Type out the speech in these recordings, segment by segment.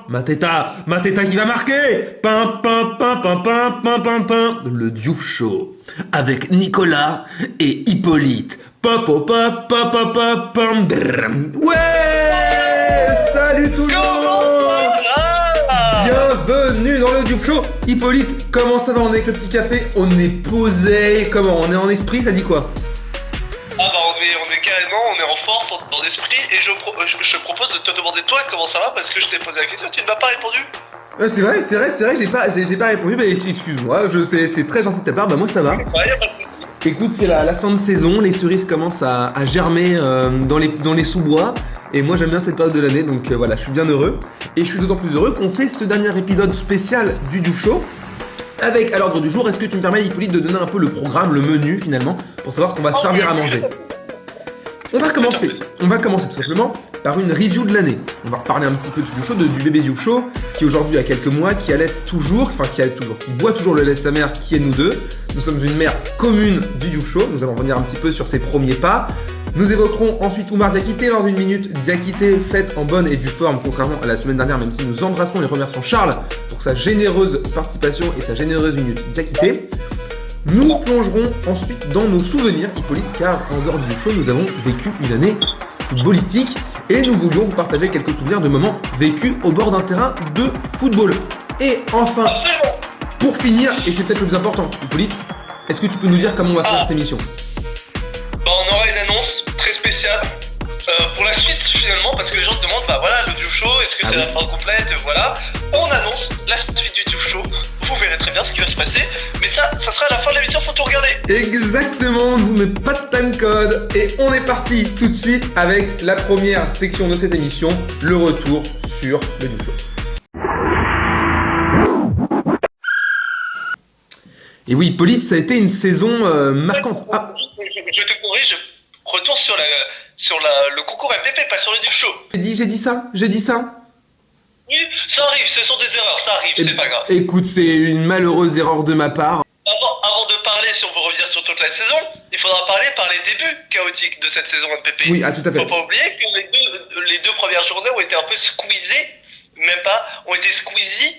Mateta qui va marquer. Le Diouf Show avec Nicolas et Hippolyte. Ouais, salut tout le monde. Bienvenue dans le Diouf Show. Hippolyte, comment ça va? On est avec le petit café, on est posé. Comment? On est en esprit, ça dit quoi? Ah bah on est carrément, on est en force, on est en esprit, et je propose de te demander toi comment ça va, parce que je t'ai posé la question, tu ne m'as pas répondu. C'est vrai, j'ai pas répondu, bah excuse-moi, c'est très gentil de ta part, bah moi ça va. Ouais, y a pas de souci. Écoute, c'est la fin de saison, les cerises commencent à germer dans les sous-bois, et moi j'aime bien cette période de l'année, donc voilà, je suis bien heureux. Et je suis d'autant plus heureux qu'on fait ce dernier épisode spécial du Diouf Show. Avec à l'ordre du jour, est-ce que tu me permets, Hippolyte, de donner un peu le programme, le menu finalement, pour savoir ce qu'on va se servir à manger? On va commencer tout simplement par une review de l'année. On va reparler un petit peu du Diouf Show, du bébé Diouf Show, qui aujourd'hui a quelques mois, qui boit toujours le lait de sa mère, qui est nous deux. Nous sommes une mère commune du Diouf Show, nous allons revenir un petit peu sur ses premiers pas. Nous évoquerons ensuite Oumar Diakité lors d'une minute Diakité faite en bonne et due forme, contrairement à la semaine dernière, même si nous embrassons et remercions Charles pour sa généreuse participation et sa généreuse minute Diakité. Nous plongerons ensuite dans nos souvenirs, Hippolyte, car en dehors du show, nous avons vécu une année footballistique et nous voulions vous partager quelques souvenirs de moments vécus au bord d'un terrain de football. Et enfin, pour finir, et c'est peut-être le plus important, Hippolyte, est-ce que tu peux nous dire comment on va faire cette émission? Bah on aura une annonce très spéciale pour la suite finalement, parce que les gens se demandent, bah voilà, le Diouf Show, est-ce que c'est la fin complète? Voilà, on annonce la suite du Diouf Show, vous verrez très bien ce qui va se passer, mais ça sera à la fin de l'émission, faut tout regarder. Exactement, on ne vous met pas de timecode, et on est parti tout de suite avec la première section de cette émission, le retour sur le Diouf Show. Et oui, Hippolyte, ça a été une saison marquante. Ah. Je te corrige, je retourne sur le concours MPP, pas sur le Diouf Show. J'ai dit ça. Oui, ça arrive, ce sont des erreurs, ça arrive, c'est pas grave. Écoute, c'est une malheureuse erreur de ma part. Avant de parler, si on veut revenir sur toute la saison, il faudra parler par les débuts chaotiques de cette saison MPP. Oui, tout à fait. Faut pas oublier que les deux premières journées ont été un peu squeezées, ont été squeezies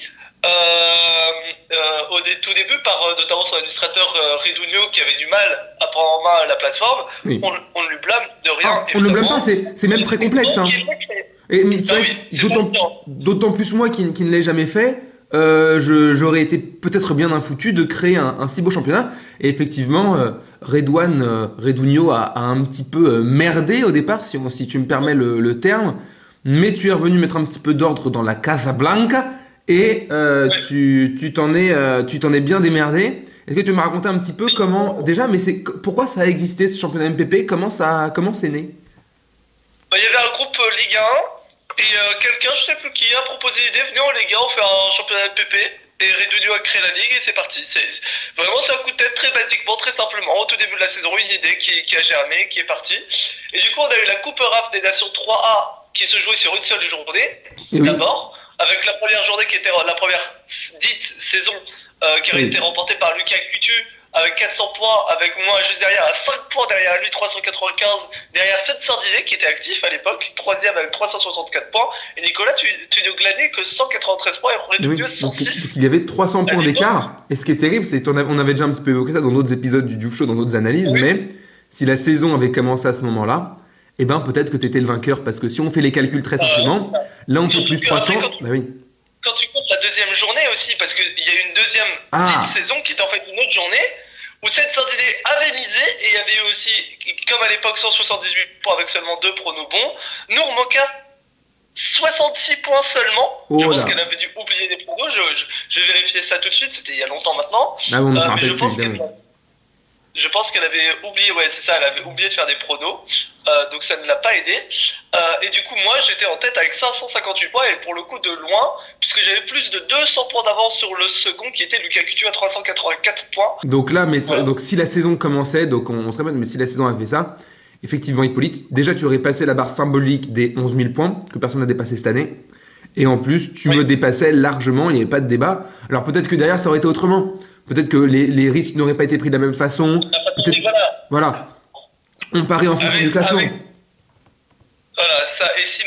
au tout début par notamment son administrateur Redugno qui avait du mal à prendre en main la plateforme. Oui. On ne lui blâme de rien. On ne le blâme pas, c'est même très complexe. Hein. Et d'autant plus moi qui ne l'ai jamais fait, j'aurais été peut-être bien infoutu de créer un si beau championnat. Et effectivement, Redugno a un petit peu merdé au départ, si tu me permets le terme. Mais tu es revenu mettre un petit peu d'ordre dans la Casablanca et tu t'en es bien démerdé. Est-ce que tu peux me raconter un petit peu comment déjà, pourquoi ça a existé ce championnat MPP, comment c'est né? Il y avait un groupe Ligue 1 et quelqu'un, je sais plus qui, a proposé l'idée, venez les gars, on fait un championnat MPP. Et Redugno a créé la ligue et c'est parti. Vraiment, c'est un coup de tête très basiquement, très simplement. Au tout début de la saison, une idée qui a germé, qui est partie. Et du coup, on a eu la Coupe RAF des Nations 3A qui se jouait sur une seule journée, d'abord. Avec la première journée qui était la première dite saison qui avait été remportée par Lucas Coutu avec 400 points, avec moi juste derrière à 5 points derrière lui, 395, derrière Seth Sardinet qui était actif à l'époque, troisième avec 364 points, et Nicolas, tu ne glanais que 193 points et Redugno 106. Donc il y avait 300 points d'écart, et ce qui est terrible, c'est on avait déjà un petit peu évoqué ça dans d'autres épisodes du Diouf Show, dans d'autres analyses, mais si la saison avait commencé à ce moment-là, eh ben peut-être que tu étais le vainqueur, parce que si on fait les calculs très simplement, là on fait plus 300, bah oui. Quand tu comptes la deuxième journée aussi, parce qu'il y a eu une deuxième dite saison qui était en fait une autre journée, où Seth Sardinet avait misé, et il y avait eu aussi, comme à l'époque, 178 points avec seulement 2 pronos bons. Nour Moka, 66 points seulement. Je pense qu'elle avait dû oublier des pronos, je vais vérifier ça tout de suite, c'était il y a longtemps maintenant. Ah bon, on s'en rappelle plus, évidemment. Je pense qu'elle avait oublié, elle avait oublié de faire des pronos, donc ça ne l'a pas aidé. Et du coup, moi, j'étais en tête avec 558 points, et pour le coup de loin, puisque j'avais plus de 200 points d'avance sur le second, qui était Lucas Coutu à 384 points. Donc là, donc si la saison commençait, donc on se répète, mais si la saison avait fait ça, effectivement, Hippolyte, déjà tu aurais passé la barre symbolique des 11 000 points, que personne n'a dépassé cette année. Et en plus, tu me dépassais largement, il n'y avait pas de débat. Alors peut-être que derrière, ça aurait été autrement. Peut-être que les risques n'auraient pas été pris de la même façon. Voilà. On parie en fonction du classement. Voilà, ça. Et si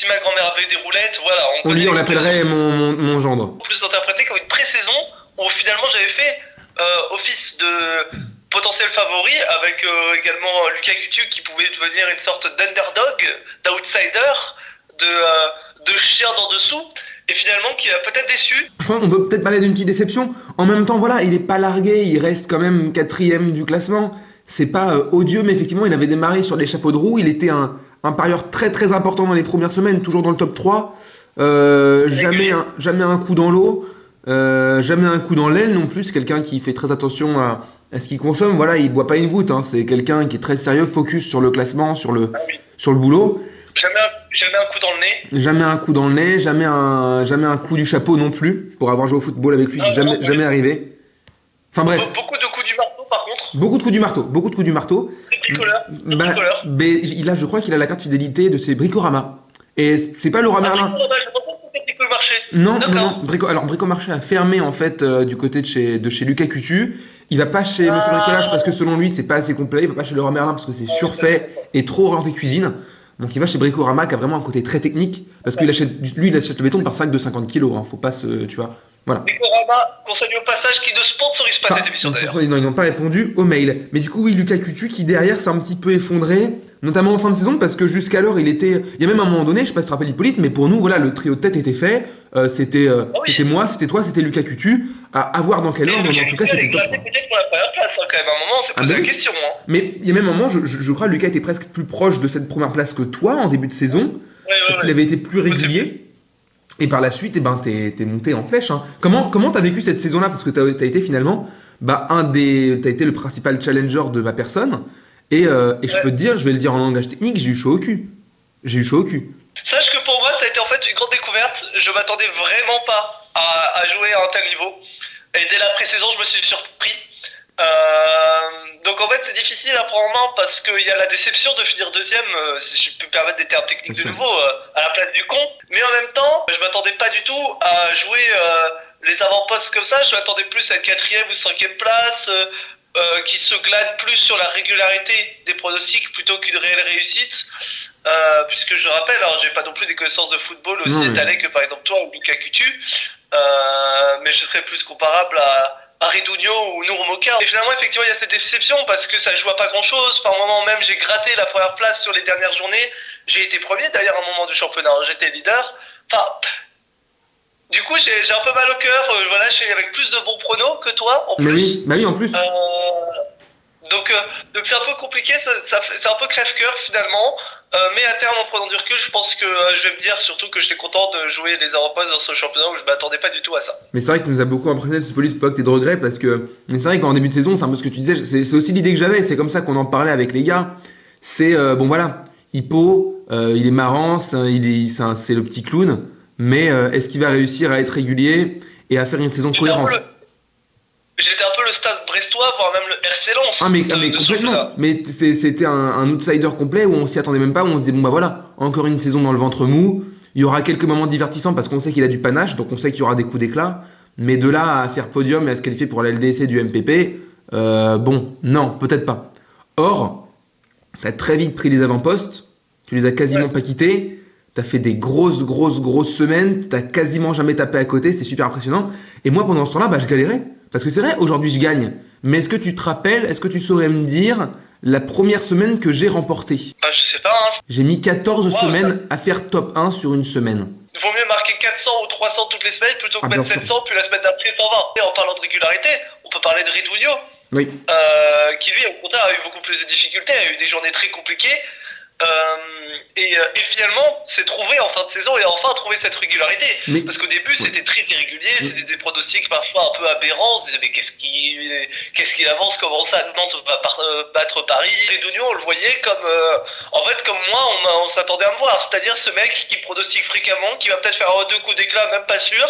ma grand-mère avait des roulettes, voilà, On l'appellerait mon gendre. Plus interprété comme une pré-saison où finalement j'avais fait office de potentiel favori avec également Lucas Coutu qui pouvait devenir une sorte d'underdog, d'outsider, de chien d'en dessous, et finalement qui a peut-être déçu. Je crois qu'on peut peut-être parler d'une petite déception. En même temps, voilà, il est pas largué, il reste quand même 4ème du classement. C'est pas odieux, mais effectivement, il avait démarré sur les chapeaux de roue. Il était un parieur très très important dans les premières semaines, toujours dans le top 3. Jamais un coup dans l'eau, jamais un coup dans l'aile non plus. C'est quelqu'un qui fait très attention à ce qu'il consomme. Voilà, il boit pas une goutte. Hein. C'est quelqu'un qui est très sérieux, focus sur le classement, sur le boulot. Jamais un coup dans le nez. Jamais un coup dans le nez, jamais un coup du chapeau non plus. Pour avoir joué au football avec lui, c'est jamais arrivé. Enfin bref. Beaucoup de coups du marteau par contre. Beaucoup de coups du marteau. Bricoleur. Là, je crois qu'il a la carte fidélité de ses Bricorama. Et c'est pas Laura Merlin. Non. Alors Bricomarché a fermé en fait du côté de chez Lucas Coutu. Il va pas chez Monsieur Bricolage parce que selon lui c'est pas assez complet. Il va pas chez Laura Merlin parce que c'est surfait et trop orienté cuisine. Donc il va chez Bricorama qui a vraiment un côté très technique parce qu'il achète le béton par sac de 50 kilos. Hein. Faut pas se, tu vois. Voilà. Bricorama, qu'on salue au passage, qui ne sponsorise pas cette émission d'ailleurs. Non, ils n'ont pas répondu au mail. Mais du coup, oui, Lucas Coutu qui derrière s'est un petit peu effondré, notamment en fin de saison, parce que jusqu'alors, il y a même un moment donné, je sais pas si tu te rappelles Hippolyte, mais pour nous, voilà, le trio de tête était fait. C'était moi, c'était toi, c'était Lucas Coutu. À voir dans quel ordre, mais en tout cas, c'était top 3. Peut-être pour la première place, hein, quand même. À un moment, on s'est posé la question. Hein. Mais il y a même un moment, je crois, Lucas était presque plus proche de cette première place que toi en début de saison, parce qu'il avait été plus régulier. Et par la suite, t'es monté en flèche. Hein. Comment t'as vécu cette saison-là? Parce que t'as été finalement, t'as été le principal challenger de ma personne. Et je peux te dire, je vais le dire en langage technique, j'ai eu chaud au cul. Sache que pour moi, ça a été en fait une grande découverte. Je m'attendais vraiment pas à jouer à un tel niveau. Et dès la pré-saison, je me suis surpris. Donc en fait, c'est difficile à prendre en main parce qu'il y a la déception de finir deuxième, si je peux me permettre des termes techniques de nouveau, à la place du con. Mais en même temps, je m'attendais pas du tout à jouer les avant-postes comme ça. Je m'attendais plus à être 4ème ou 5ème place, qui se glane plus sur la régularité des pronostics plutôt qu'une réelle réussite. Puisque je rappelle, alors j'ai pas non plus des connaissances de football aussi étalées que par exemple toi ou Lucas Coutu, mais je serais plus comparable à Ridugno ou Nourmoka. Et finalement, effectivement, il y a cette déception parce que ça joue à pas grand chose. Par moment même, j'ai gratté la première place sur les dernières journées. J'ai été premier d'ailleurs à un moment du championnat. J'étais leader. Enfin, du coup, j'ai un peu mal au cœur. Voilà, je suis avec plus de bons pronos que toi en plus. Oui, en plus. Donc c'est un peu compliqué, c'est un peu crève-cœur finalement, mais à terme en prenant du recul, je pense que je vais me dire surtout que j'étais content de jouer les avant-postes dans ce championnat où je m'attendais pas du tout à ça. Mais c'est vrai que tu nous a beaucoup impressionné ce police, faut pas que t'aies de regrets parce que, mais c'est vrai qu'en début de saison, c'est un peu ce que tu disais, c'est aussi l'idée que j'avais, c'est comme ça qu'on en parlait avec les gars, c'est bon voilà, Hippo, il est marrant, c'est le petit clown, mais est-ce qu'il va réussir à être régulier et à faire une saison cohérente? J'étais un peu le Stade brestois, voire même le RC Lens. Mais complètement. Mais c'était un outsider complet où on s'y attendait même pas, où on se disait bon bah voilà, encore une saison dans le ventre mou. Il y aura quelques moments divertissants parce qu'on sait qu'il a du panache, donc on sait qu'il y aura des coups d'éclat. Mais de là à faire podium et à se qualifier pour la LDC du MPP, non, peut-être pas. Or, t'as très vite pris les avant-postes, tu les as quasiment pas quittés. T'as fait des grosses semaines, t'as quasiment jamais tapé à côté, c'était super impressionnant. Et moi pendant ce temps-là, je galérais. Parce que c'est vrai, aujourd'hui je gagne. Mais est-ce que tu te rappelles, est-ce que tu saurais me dire la première semaine que j'ai remportée? Je sais pas. Hein. J'ai mis 14 semaines à faire top 1 sur une semaine. Il vaut mieux marquer 400 ou 300 toutes les semaines plutôt que mettre 700 puis la semaine d'après 120. Et en parlant de régularité, on peut parler de Ridugno. Oui. Qui lui, au contraire, a eu beaucoup plus de difficultés, a eu des journées très compliquées. Et finalement s'est trouvé en fin de saison et a enfin trouvé cette régularité parce qu'au début c'était très irrégulier, c'était des pronostics parfois un peu aberrants, on se disait mais qu'est-ce qu'il avance, comment ça Nantes va battre Paris. Et Ridugno on le voyait comme comme moi on s'attendait à me voir, c'est-à-dire ce mec qui pronostique fréquemment, qui va peut-être faire un ou deux coups d'éclat, même pas sûr,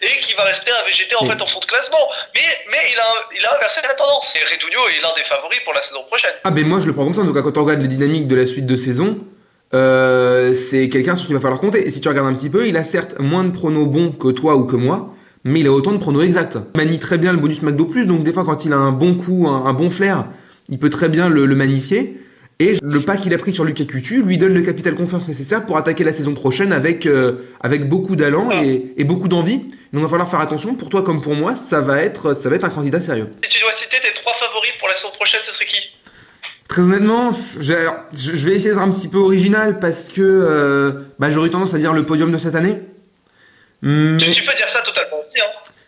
et qui va rester à végéter en fait en fond de classement, mais il a inversé la tendance et Ridugno est l'un des favoris pour la saison prochaine. Moi je le prends comme ça, en tout cas quand on regarde les dynamiques de la suite de saison, c'est quelqu'un sur qui il va falloir compter. Et si tu regardes un petit peu, il a certes moins de pronos bons que toi ou que moi, mais il a autant de pronos exacts. Il manie très bien le bonus McDo+, donc des fois quand il a un bon coup, un bon flair, il peut très bien le magnifier. Et le pas qu'il a pris sur Lukaku lui donne le capital confiance nécessaire pour attaquer la saison prochaine avec beaucoup d'allant et beaucoup d'envie. Donc il va falloir faire attention, pour toi comme pour moi, ça va être un candidat sérieux. Si tu dois citer tes 3 favoris pour la saison prochaine, ce serait qui? Très honnêtement, je vais essayer d'être un petit peu original parce que j'aurais tendance à dire le podium de cette année. Mais Tu peux dire ça totalement aussi, hein.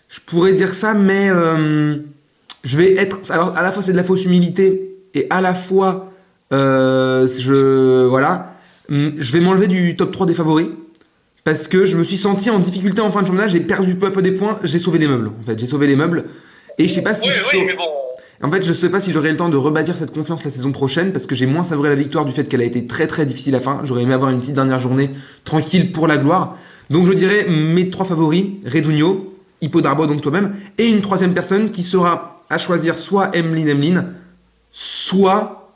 je pourrais dire ça, mais je vais être... Alors, à la fois, c'est de la fausse humilité et à la fois... voilà, je vais m'enlever du top 3 des favoris parce que je me suis senti en difficulté en fin de championnat, j'ai perdu peu à peu des points, j'ai sauvé les meubles en fait, j'ai sauvé les meubles et je sais pas si mais bon. en fait, je sais pas si j'aurai le temps de rebâtir cette confiance la saison prochaine parce que j'ai moins savouré la victoire du fait qu'elle a été très très difficile à la fin. J'aurais aimé avoir une petite dernière journée tranquille pour la gloire. Donc je dirais mes 3 favoris, Redunio, Hippo Darbo, donc toi-même, et une 3e personne qui sera à choisir soit Emeline, soit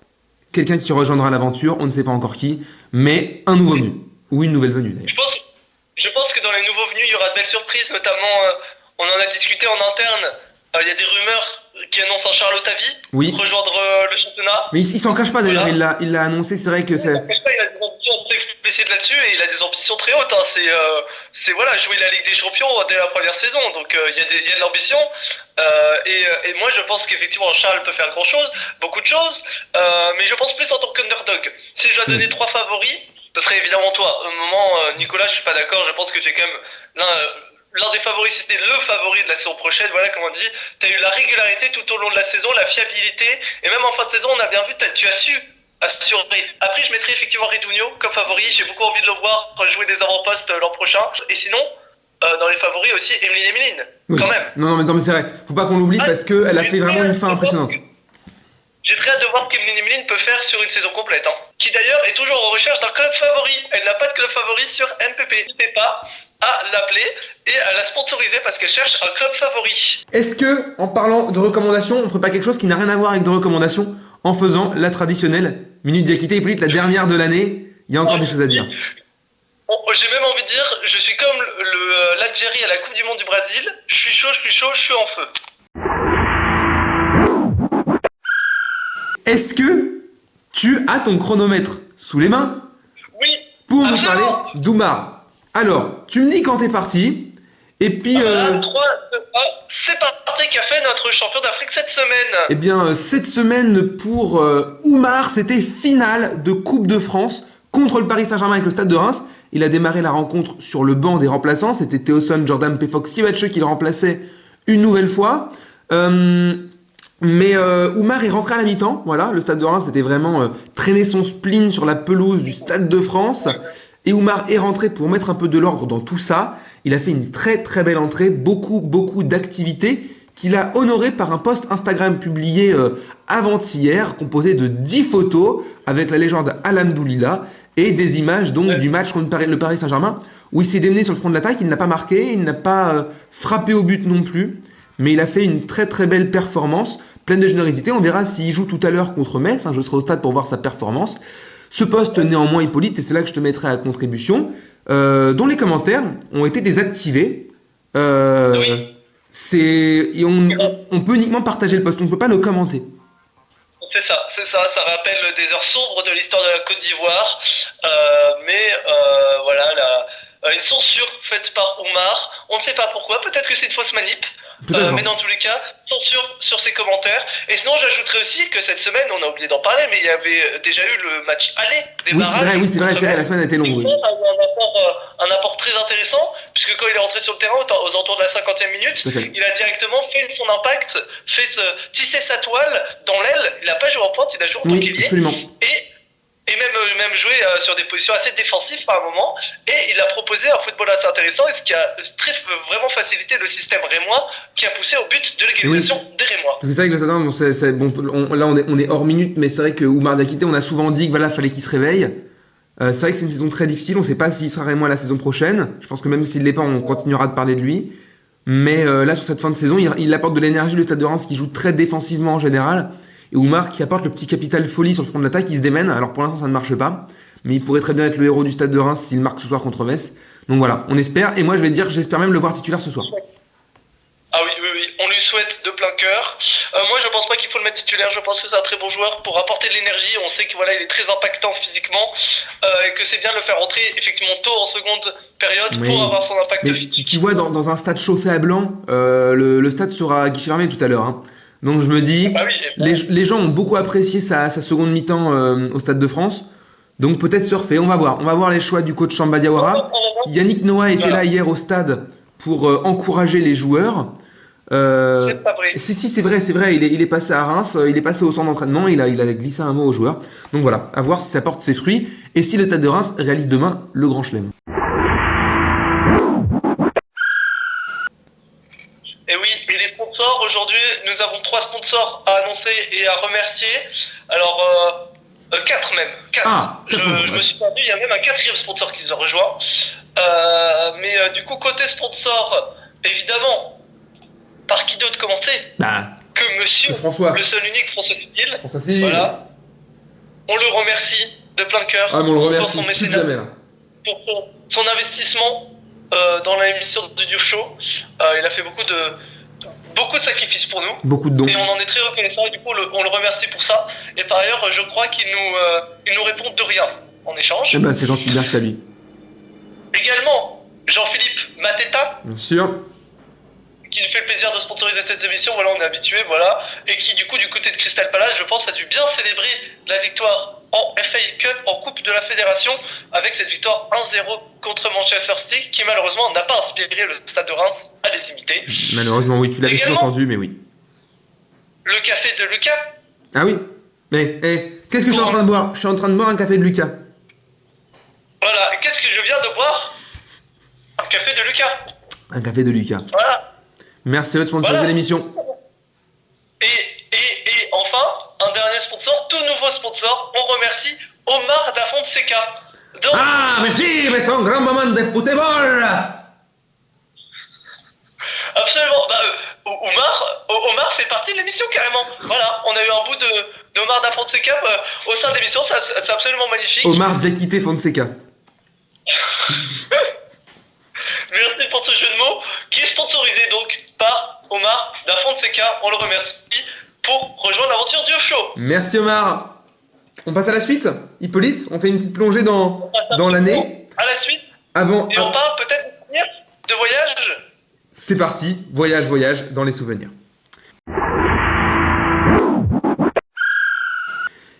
quelqu'un qui rejoindra l'aventure, on ne sait pas encore qui, mais un nouveau venu, ou une nouvelle venue d'ailleurs. Je pense que dans les nouveaux venus, il y aura de belles surprises, notamment, on en a discuté en interne, il y a des rumeurs qui annoncent un Charles Otavi rejoindre le championnat. Mais il s'en cache pas d'ailleurs, il l'a annoncé, c'est vrai que c'est... Il s'en cache pas, il a des ambitions très explicites là-dessus et il a des ambitions très hautes. Hein. C'est voilà, jouer la Ligue des Champions dès la première saison, donc il y a de l'ambition. Et moi je pense qu'effectivement Charles peut faire grand-chose, beaucoup de choses, mais je pense plus en tant qu'underdog. Si je dois donner 3 favoris, ce serait évidemment toi. Au moment, Nicolas, je suis pas d'accord, je pense que tu es quand même l'un des favoris, si c'était le favori de la saison prochaine. Voilà, comme on dit, tu as eu la régularité tout au long de la saison, la fiabilité, et même en fin de saison, on a bien vu, tu as su assurer. Après, je mettrais effectivement Redunio comme favori, j'ai beaucoup envie de le voir jouer des avant-postes l'an prochain, et sinon, dans les favoris aussi, Emeline, quand même. Non, mais c'est vrai, faut pas qu'on l'oublie parce qu'elle a fait vraiment une fin impressionnante. J'ai très hâte de voir ce qu'Emeline peut faire sur une saison complète, qui d'ailleurs est toujours en recherche d'un club favori. Elle n'a pas de club favori sur MPP. N'hésitez pas à l'appeler et à la sponsoriser parce qu'elle cherche un club favori. Est-ce que, en parlant de recommandations, on ferait pas quelque chose qui n'a rien à voir avec de recommandations en faisant la traditionnelle Minute Diakité? Hippolyte, la dernière de l'année, il y a encore des choses à dire. J'ai même envie de dire, je suis comme l'Algérie à la Coupe du Monde du Brésil. Je suis chaud, je suis en feu. Est-ce que tu as ton chronomètre sous les mains? Oui. Pour nous parler d'Oumar. Alors, tu me dis quand t'es parti, et puis... 3, 2, 1, c'est parti, qu'a fait notre champion d'Afrique cette semaine? Eh bien, cette semaine pour Oumar, c'était finale de Coupe de France contre le Paris Saint-Germain avec le Stade de Reims. Il a démarré la rencontre sur le banc des remplaçants. C'était Théoson, Jordan Pefox, Kivache qui le remplaçait une nouvelle fois. Mais Oumar est rentré à la mi-temps, voilà, le Stade de Reims c'était vraiment traîner son spleen sur la pelouse du Stade de France, et Oumar est rentré pour mettre un peu de l'ordre dans tout ça. Il a fait une très très belle entrée, beaucoup d'activités, qu'il a honoré par un post Instagram publié avant-hier, composé de 10 photos avec la légende Alhamdoulilah et des images donc du match contre le Paris Saint-Germain, où il s'est démené sur le front de l'attaque. Il n'a pas marqué, il n'a pas frappé au but non plus, mais il a fait une très très belle performance, pleine de générosité. On verra s'il joue tout à l'heure contre Metz, je serai au stade pour voir sa performance. Ce poste néanmoins, Hippolyte, et c'est là que je te mettrai à contribution, dont les commentaires ont été désactivés. Oui. On peut uniquement partager le post, on ne peut pas le commenter. C'est ça, ça rappelle des heures sombres de l'histoire de la Côte d'Ivoire, mais voilà, une censure faite par Oumar, on ne sait pas pourquoi, peut-être que c'est une fausse manip, mais dans tous les cas, censure sur ses commentaires. Et sinon, j'ajouterais aussi que cette semaine, on a oublié d'en parler, mais il y avait déjà eu le match aller des barrages. Oui, c'est vrai, la semaine a été longue. Oui. Un apport très intéressant, puisque quand il est rentré sur le terrain aux alentours de la 50e minute, il a directement fait son impact, tissé sa toile dans l'aile. Il n'a pas joué en pointe, il a joué en tant qu'ailier. Absolument. Et même joué sur des positions assez défensives par un moment. Et il a proposé un football assez intéressant, et ce qui a vraiment facilité le système rémois, qui a poussé au but de l'égalisation des Rémois. C'est vrai que là on est hors minute, mais c'est vrai que Oumar Diakité, on a souvent dit que voilà, fallait qu'il se réveille. C'est vrai que c'est une saison très difficile, on ne sait pas s'il sera rémois la saison prochaine. Je pense que même s'il ne l'est pas, on continuera de parler de lui. Mais là, sur cette fin de saison, il apporte de l'énergie, le Stade de Reims qui joue très défensivement en général. Et Oumar qui apporte le petit capital folie sur le front de l'attaque, il se démène. Alors pour l'instant ça ne marche pas, mais il pourrait très bien être le héros du Stade de Reims s'il marque ce soir contre Metz. Donc voilà, on espère, et moi je vais dire, j'espère même le voir titulaire ce soir. Ah oui, on lui souhaite de plein cœur. Moi, je pense pas qu'il faut le mettre titulaire. Je pense que c'est un très bon joueur pour apporter de l'énergie. On sait que voilà, il est très impactant physiquement et que c'est bien de le faire rentrer effectivement tôt en seconde période Oui. pour avoir son impact Mais physique. tu vois, dans un stade chauffé à blanc, le stade sera à guichet fermé tout à l'heure, hein. Donc je me dis, Bah oui. les gens ont beaucoup apprécié sa seconde mi-temps au Stade de France. Donc peut-être surfer, on va voir. On va voir les choix du coach Samba Diawara. Yannick Noah était Voilà. là hier au stade pour encourager les joueurs. C'est pas vrai. Si, c'est vrai, il est passé à Reims, il est passé au centre d'entraînement, il a glissé un mot aux joueurs. Donc voilà, à voir si ça porte ses fruits et si le Stade de Reims réalise demain le Grand Chelem. Et oui, et les sponsors, aujourd'hui, nous avons 3 sponsors à annoncer et à remercier. Alors, 4 même. 4. Ah, je me suis perdu, il y a même un 4e sponsor qui nous a rejoint. Mais du coup, côté sponsor, évidemment, par qui d'autre commencer Bah, que monsieur, François. le seul unique François Civil. François Civil. Voilà. On le remercie de plein cœur Ah, mais on le pour remercie son plus que mécénat, jamais là. pour son investissement dans l'émission de Diouf Show. Il a fait beaucoup de sacrifices pour nous. Beaucoup de dons. Et on en est très reconnaissant et du coup on le remercie pour ça. Et par ailleurs, je crois qu'il nous répond de rien en échange. Eh ben, c'est gentil, merci à lui. Également, Jean-Philippe Mateta, Bien sûr. qui nous fait le plaisir de sponsoriser cette émission, voilà, on est habitué, voilà. Et qui du coup, du côté de Crystal Palace, je pense, a dû bien célébrer la victoire en FA Cup, en Coupe de la Fédération, avec cette victoire 1-0 contre Manchester City, qui malheureusement n'a pas inspiré le Stade de Reims à les imiter. Malheureusement, oui, tu l'avais Également, sous-entendu, mais oui. Le café de Lucas. Ah oui. Mais, qu'est-ce que je suis en train de boire? Je suis en train de boire un café de Lucas. Voilà, et qu'est-ce que je viens de boire? Un café de Lucas. Un café de Lucas. Voilà. Merci à eux de sponsoriser Voilà. l'émission. Et enfin, un dernier sponsor, tout nouveau sponsor, on remercie Omar da Fonseca. Donc, Ah, mais si, mais c'est un grand moment de football. absolument, Omar fait partie de l'émission carrément. Voilà, on a eu un bout d'Omar da Fonseca au sein de l'émission, c'est absolument magnifique. Omar Diakité Fonseca. Merci pour ce jeu de mots, qui est sponsorisé donc par Omar da Fonseca. On le remercie pour rejoindre l'aventure du show. Merci Omar. On passe à la suite. Hippolyte, on fait une petite plongée dans l'année. À la suite, Avant. et on parle peut-être de souvenirs, de voyage. C'est parti. Voyage dans les souvenirs.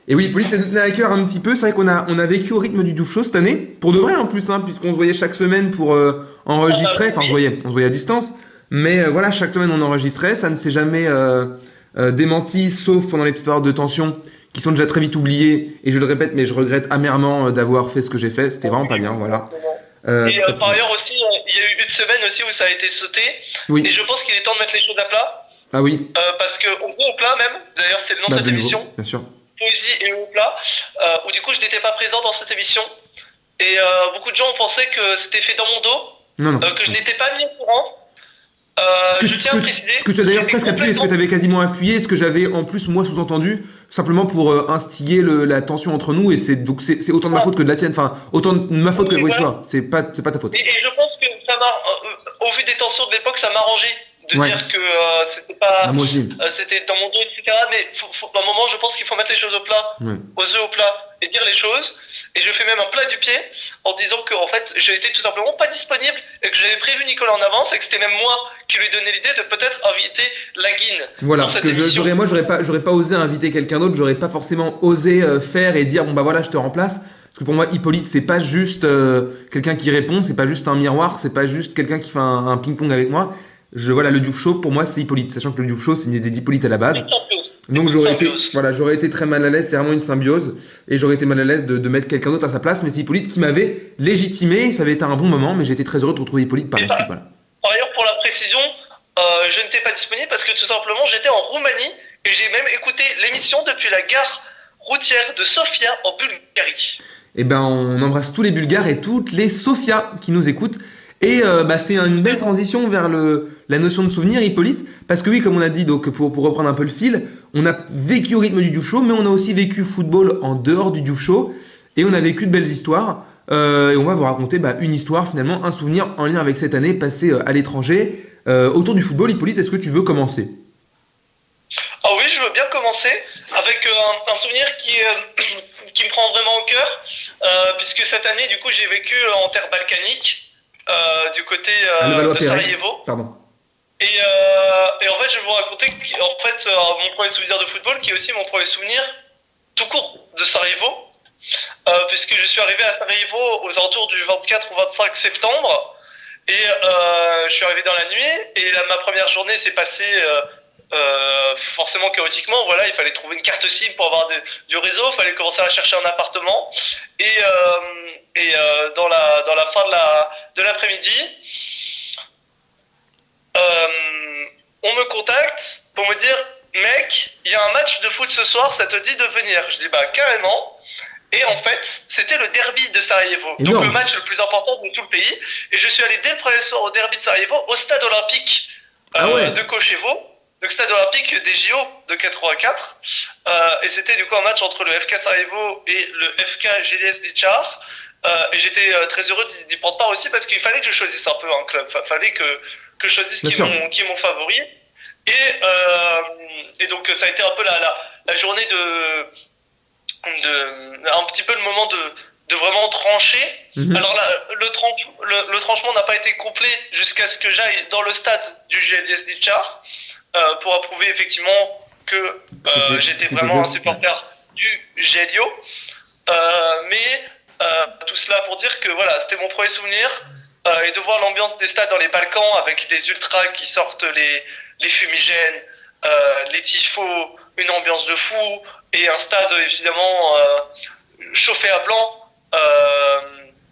Et oui, Hippolyte, ça nous tenait à cœur un petit peu. C'est vrai qu'on a vécu au rythme du Diouf Show cette année. Pour de vrai en plus, hein, puisqu'on se voyait chaque semaine pour enregistrer. Enfin, on se voyait à distance. Mais voilà, chaque semaine on enregistrait. Ça ne s'est jamais démenti, sauf pendant les petites périodes de tension qui sont déjà très vite oubliées. Et je le répète, mais je regrette amèrement d'avoir fait ce que j'ai fait. C'était vraiment pas bien, voilà. Et par ailleurs aussi, il y a eu une semaine aussi où ça a été sauté. Oui. Et je pense qu'il est temps de mettre les choses à plat. Ah oui. Parce qu'on joue au plat même. D'ailleurs, c'est le nom de cette de nouveau, émission. bien sûr. Poésie et au plat. Où du coup, je n'étais pas présent dans cette émission. Et beaucoup de gens ont pensé que c'était fait dans mon dos. Non. Que je n'étais pas mis au courant. Je tiens à préciser. Ce que tu as d'ailleurs presque appuyé, ce que tu avais quasiment appuyé, ce que j'avais en plus moi sous-entendu, simplement pour instiller la tension entre nous, et c'est autant de ma faute que de la tienne, enfin autant de ma faute que de tu vois, c'est pas ta faute. Et je pense que ça m'a, au vu des tensions de l'époque, ça m'arrangeait de dire que c'était pas, moi aussi. C'était dans mon dos, etc. Mais à un moment, je pense qu'il faut mettre les choses au plat, aux œufs au plat, et dire les choses. Et je fais même un plat du pied en disant que en fait, j'étais tout simplement pas disponible et que j'avais prévu Nicolas en avance et que c'était même moi qui lui donnais l'idée de peut-être inviter la Guine. Voilà, parce que j'aurais pas osé inviter quelqu'un d'autre, j'aurais pas forcément osé faire et dire bon bah voilà, je te remplace. Parce que pour moi, Hippolyte, c'est pas juste quelqu'un qui répond, c'est pas juste un miroir, c'est pas juste quelqu'un qui fait un ping-pong avec moi. Voilà, le Diouf Show, pour moi, c'est Hippolyte, sachant que le Diouf Show, c'est une idée d'Hippolyte à la base. Donc j'aurais été très mal à l'aise, c'est vraiment une symbiose, et j'aurais été mal à l'aise de mettre quelqu'un d'autre à sa place, mais c'est Hippolyte qui m'avait légitimé, ça avait été un bon moment, mais j'ai été très heureux de retrouver Hippolyte par la suite. Voilà. Par ailleurs, pour la précision, je n'étais pas disponible parce que tout simplement j'étais en Roumanie et j'ai même écouté l'émission depuis la gare routière de Sofia en Bulgarie. Eh ben on embrasse tous les Bulgares et toutes les Sofia qui nous écoutent. Et c'est une belle transition vers la notion de souvenir, Hippolyte, parce que oui, comme on a dit, donc pour reprendre un peu le fil, on a vécu au rythme du Diouf Show, mais on a aussi vécu football en dehors du Diouf Show, et on a vécu de belles histoires, et on va vous raconter une histoire finalement, un souvenir en lien avec cette année passée à l'étranger, Autour du football, Hippolyte, est-ce que tu veux commencer? Ah oui, je veux bien commencer avec un souvenir qui me prend vraiment au cœur, puisque cette année, du coup, j'ai vécu en terre balkanique, du côté À de Levallois-Perret. Sarajevo. Pardon. Et en fait, je vais vous raconter en fait, mon premier souvenir de football, qui est aussi mon premier souvenir tout court de Sarajevo, puisque je suis arrivé à Sarajevo aux alentours du 24 ou 25 septembre. Et je suis arrivé dans la nuit et ma première journée s'est passée forcément chaotiquement. Voilà, il fallait trouver une carte SIM pour avoir du réseau, il fallait commencer à chercher un appartement. Dans la fin de l'après-midi, on me contacte pour me dire mec, il y a un match de foot ce soir, ça te dit de venir? Je dis bah carrément. Et en fait, c'était le derby de Sarajevo. Énorme. Donc le match le plus important de tout le pays. Et je suis allé dès le premier soir au derby de Sarajevo, au stade olympique de Koševo, le stade olympique des JO de 84. Et c'était du coup un match entre le FK Sarajevo et le FK Željezničar Char. Et j'étais très heureux d'y prendre part aussi parce qu'il fallait que je choisisse un peu un club. Fallait que je choisisse qui est mon favori. Et donc ça a été un peu la journée un petit peu le moment de vraiment trancher. Alors là, le tranchement n'a pas été complet jusqu'à ce que j'aille dans le stade du Željezničar pour approuver effectivement que j'étais vraiment un supporter du Željo. Mais tout cela pour dire que voilà, c'était mon premier souvenir. Et de voir l'ambiance des stades dans les Balkans avec des ultras qui sortent les fumigènes, les tifos, une ambiance de fou et un stade évidemment chauffé à blanc.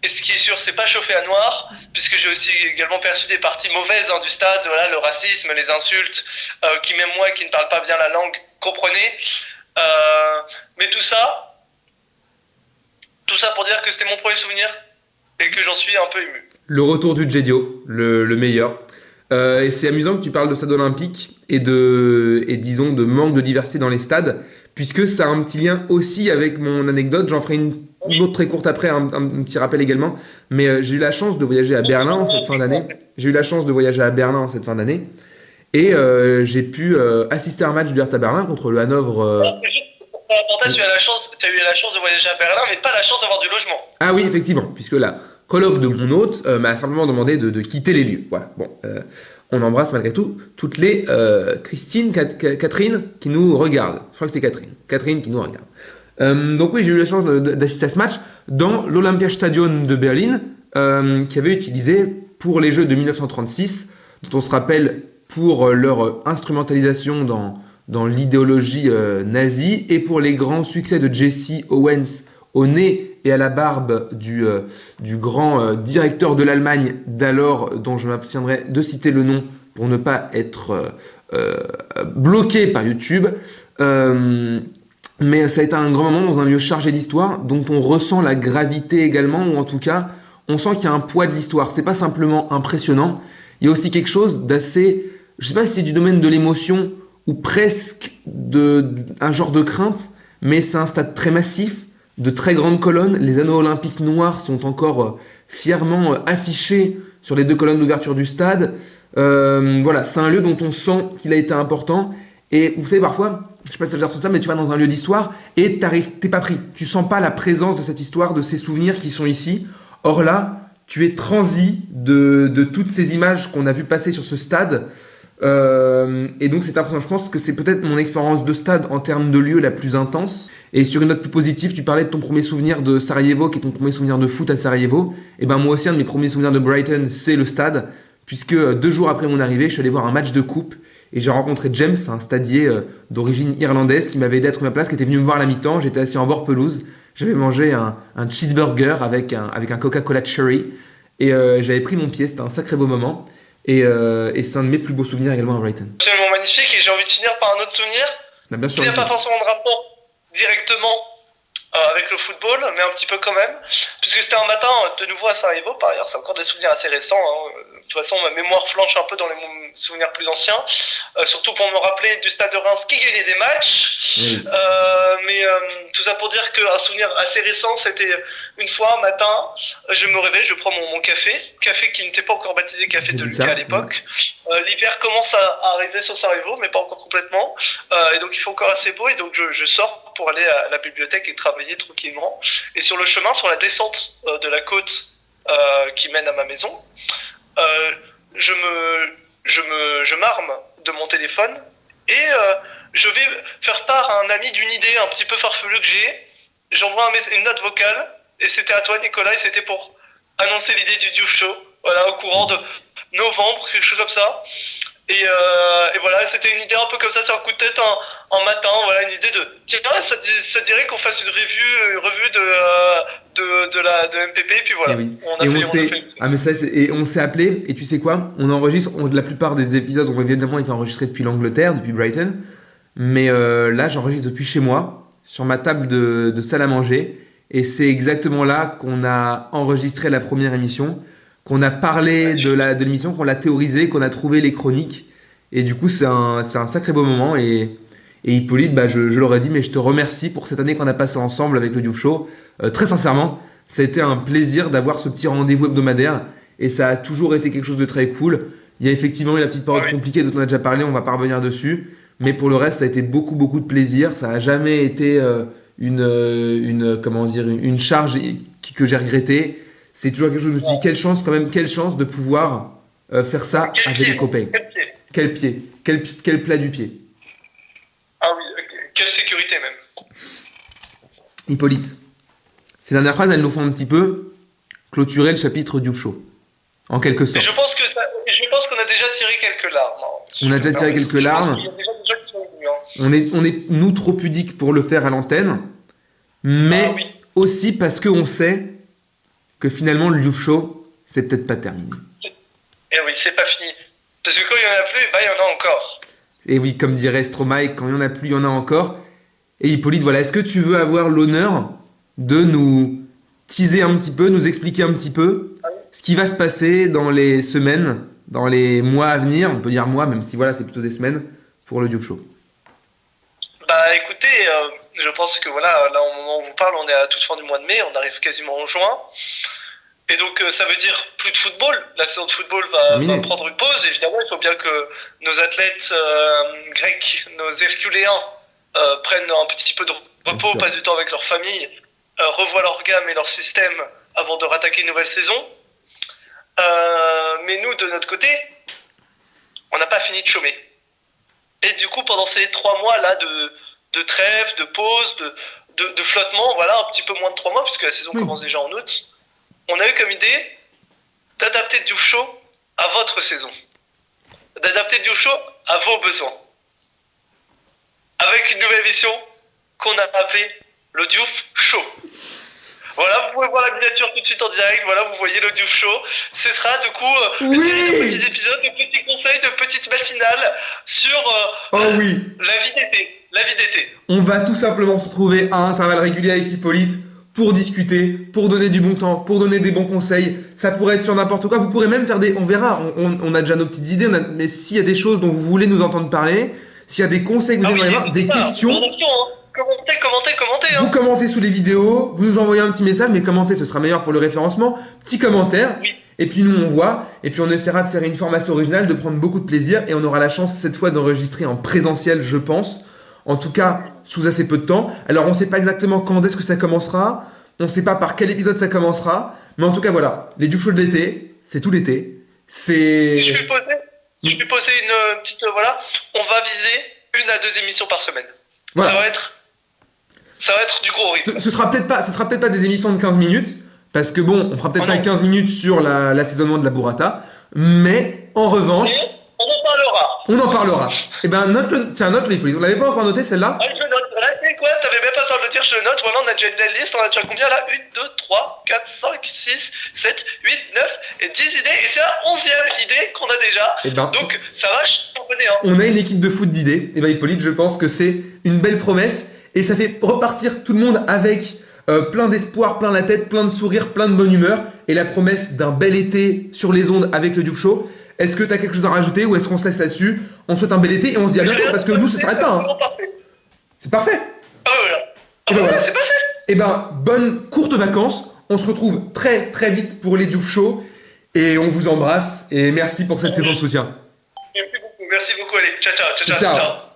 Et ce qui est sûr, c'est pas chauffé à noir, puisque j'ai aussi également perçu des parties mauvaises du stade, voilà, le racisme, les insultes, qui même moi qui ne parle pas bien la langue comprenais. Mais tout ça pour dire que c'était mon premier souvenir et que j'en suis un peu ému. Le retour du Djedio, le meilleur. Et c'est amusant que tu parles de stade olympique et disons de manque de diversité dans les stades, puisque ça a un petit lien aussi avec mon anecdote. J'en ferai une autre très courte après, un petit rappel également. Mais j'ai eu la chance de voyager à Berlin en cette fin d'année. Et j'ai pu assister à un match du Hertha Berlin contre le Hanovre. Tu as eu la chance de voyager à Berlin, mais pas la chance d'avoir du logement. Ah oui, effectivement, puisque la coloc de mon hôte m'a simplement demandé de quitter les lieux. Voilà. Bon, on embrasse malgré tout toutes les Catherine qui nous regardent. Je crois que c'est Catherine qui nous regarde. Donc oui, j'ai eu la chance d'assister à ce match dans l'Olympiastadion de Berlin, qui avait utilisé pour les Jeux de 1936, dont on se rappelle pour leur instrumentalisation dans l'idéologie nazie et pour les grands succès de Jesse Owens au nez et à la barbe du grand directeur de l'Allemagne d'alors, dont je m'abstiendrai de citer le nom pour ne pas être bloqué par YouTube. Mais ça a été un grand moment dans un lieu chargé d'histoire, dont on ressent la gravité également, ou en tout cas, on sent qu'il y a un poids de l'histoire. C'est pas simplement impressionnant, il y a aussi quelque chose d'assez, je sais pas si c'est du domaine de l'émotion ou presque un genre de crainte, mais c'est un stade très massif, de très grandes colonnes. Les anneaux olympiques noirs sont encore fièrement affichés sur les 2 colonnes d'ouverture du stade. Voilà, c'est un lieu dont on sent qu'il a été important. Et vous savez, parfois, je sais pas si ça veut dire ça, mais tu vas dans un lieu d'histoire et t'es pas pris. Tu sens pas la présence de cette histoire, de ces souvenirs qui sont ici. Or là, tu es transi de toutes ces images qu'on a vues passer sur ce stade. Et donc c'est impressionnant. Je pense que c'est peut-être mon expérience de stade en termes de lieu la plus intense. Et sur une note plus positive, tu parlais de ton premier souvenir de Sarajevo, qui est ton premier souvenir de foot à Sarajevo. Et ben moi aussi, un de mes premiers souvenirs de Brighton, c'est le stade, puisque 2 jours après mon arrivée, je suis allé voir un match de coupe et j'ai rencontré James, un stadier d'origine irlandaise, qui m'avait aidé à trouver ma place, qui était venu me voir à la mi-temps. J'étais assis en bord pelouse, j'avais mangé un cheeseburger avec un Coca-Cola Cherry et j'avais pris mon pied. C'était un sacré beau moment. Et c'est un de mes plus beaux souvenirs également à Brighton. Absolument magnifique, et j'ai envie de finir par un autre souvenir bien sûr, qui n'a pas forcément de rapport directement avec le football, mais un petit peu quand même, puisque c'était un matin de nouveau à Sarajevo. Par ailleurs, c'est encore des souvenirs assez récents. De toute façon, ma mémoire flanche un peu dans souvenirs plus anciens, surtout pour me rappeler du Stade de Reims qui gagnait des matchs. Oui. Mais tout ça pour dire qu'un souvenir assez récent, c'était une fois un matin, je me réveille, je prends mon café qui n'était pas encore baptisé café de Lucas à l'époque. L'hiver commence à arriver sur Sarajevo, mais pas encore complètement, et donc il fait encore assez beau, et donc je sors pour aller à la bibliothèque et travailler tranquillement. Et sur le chemin, sur la descente de la côte qui mène à ma maison, je m'arme de mon téléphone et je vais faire part à un ami d'une idée un petit peu farfelue que j'ai. J'envoie une note vocale et c'était à toi, Nicolas, et c'était pour annoncer l'idée du Diouf Show, voilà, au courant de novembre, quelque chose comme ça. Et voilà, c'était une idée un peu comme ça, sur un coup de tête un matin, voilà, une idée de tiens, ça dirait qu'on fasse une revue de MPP, et puis voilà. On s'est appelé, et tu sais quoi, on enregistre, la plupart des épisodes ont évidemment été enregistrés depuis l'Angleterre, depuis Brighton, mais là j'enregistre depuis chez moi, sur ma table de salle à manger, et c'est exactement là qu'on a enregistré la première émission, qu'on a parlé de l'émission, qu'on l'a théorisé, qu'on a trouvé les chroniques. Et du coup, c'est un sacré beau moment. Et Hippolyte, je l'aurais dit, mais je te remercie pour cette année qu'on a passée ensemble avec le Diouf Show. Très sincèrement, ça a été un plaisir d'avoir ce petit rendez-vous hebdomadaire. Et ça a toujours été quelque chose de très cool. Il y a effectivement eu la petite période compliquée dont on a déjà parlé, on va pas revenir dessus. Mais pour le reste, ça a été beaucoup, beaucoup de plaisir. Ça n'a jamais été une charge que j'ai regrettée. C'est toujours quelque chose, je me suis dit, quelle chance de pouvoir faire ça avec les copains. Quel pied, quel plat du pied. Ah oui, quelle sécurité même. Hippolyte, ces dernières phrases, elles nous font un petit peu clôturer le chapitre Diouf Show, en quelque sorte. Je pense qu'on a déjà tiré quelques larmes. On a déjà tiré quelques larmes. Il y a déjà des gens qui sont venus. On est nous trop pudiques pour le faire à l'antenne, mais aussi parce qu'on sait que finalement le Diouf Show, c'est peut-être pas terminé. Et oui, c'est pas fini. Parce que quand il y en a plus, il y en a encore. Et oui, comme dirait Stromae, quand il y en a plus, il y en a encore. Et Hippolyte, voilà, est-ce que tu veux avoir l'honneur de nous teaser un petit peu, nous expliquer un petit peu ce qui va se passer dans les semaines, dans les mois à venir, on peut dire mois, même si voilà, c'est plutôt des semaines, pour le Diouf Show. Écoutez, je pense que voilà, là au moment où on vous parle, on est à toute fin du mois de mai, on arrive quasiment en juin. Et donc ça veut dire plus de football. La saison de football va prendre une pause. Évidemment, il faut bien que nos athlètes grecs, nos Herculéens, prennent un petit peu de repos, passent du temps avec leur famille, revoient leur gamme et leur système avant de rattaquer une nouvelle saison. Mais nous, de notre côté, on n'a pas fini de chômer. Et du coup, pendant ces 3 mois là de trêve, de pause, de flottement, voilà, un petit peu moins de 3 mois, puisque la saison commence déjà en août, on a eu comme idée d'adapter le Diouf Show à votre saison. D'adapter le Diouf Show à vos besoins. Avec une nouvelle émission qu'on a appelée le Diouf Show. Voilà, vous pouvez voir la miniature tout de suite en direct. Voilà, vous voyez le Diouf Show. Ce sera du coup une série de petits épisodes, de petits conseils, de petites matinales sur la vie d'été. On va tout simplement se retrouver à intervalles réguliers avec Hippolyte pour discuter, pour donner du bon temps, pour donner des bons conseils. Ça pourrait être sur n'importe quoi. Vous pourrez même faire on verra, on a déjà nos petites idées, mais s'il y a des choses dont vous voulez nous entendre parler, s'il y a des conseils que vous aimeriez avoir, des questions... Commentez. Vous commentez sous les vidéos, vous nous envoyez un petit message, mais commentez, ce sera meilleur pour le référencement. Petit commentaire, et puis nous on voit, et puis on essaiera de faire une forme assez originale, de prendre beaucoup de plaisir, et on aura la chance cette fois d'enregistrer en présentiel, je pense. En tout cas, sous assez peu de temps. Alors on ne sait pas exactement quand est-ce que ça commencera, on ne sait pas par quel épisode ça commencera, mais en tout cas voilà, les Diouf Show de l'été, c'est tout l'été. Si je puis poser une petite... on va viser 1 à 2 émissions par semaine. Voilà. Ça va être du gros rythme. Ce sera peut-être pas des émissions de 15 minutes, parce que bon, on fera peut-être pas 15 minutes sur l'assaisonnement de la burrata, mais en revanche... On en parlera. Eh ben, note-le, Hippolyte. On l'avait pas encore noté celle-là? Je note. Là, tu sais quoi? T'avais même pas besoin de le dire, je le note. Voilà, on a déjà une belle liste. On a déjà combien là? 1, 2, 3, 4, 5, 6, 7, 8, 9 et 10 idées. Et c'est la 11e idée qu'on a déjà. Donc, ça va, je suis abonné. On a une équipe de foot d'idées. Et ben, Hippolyte, je pense que c'est une belle promesse. Et ça fait repartir tout le monde avec plein d'espoir, plein la tête, plein de sourires, plein de bonne humeur. Et la promesse d'un bel été sur les ondes avec le Diouf Show. Est-ce que tu as quelque chose à rajouter ou est-ce qu'on se laisse là-dessus? On souhaite un bel été et on se dit à bientôt parce que nous, ça s'arrête pas. Hein. Parfait. C'est parfait. Ah ouais, voilà. Et ben voilà. C'est parfait. Et ben, bonnes courtes vacances. On se retrouve très très vite pour les Diouf Show. Et on vous embrasse et merci pour cette saison de soutien. Merci beaucoup, allez, ciao, ciao, ciao, Ciao. ciao.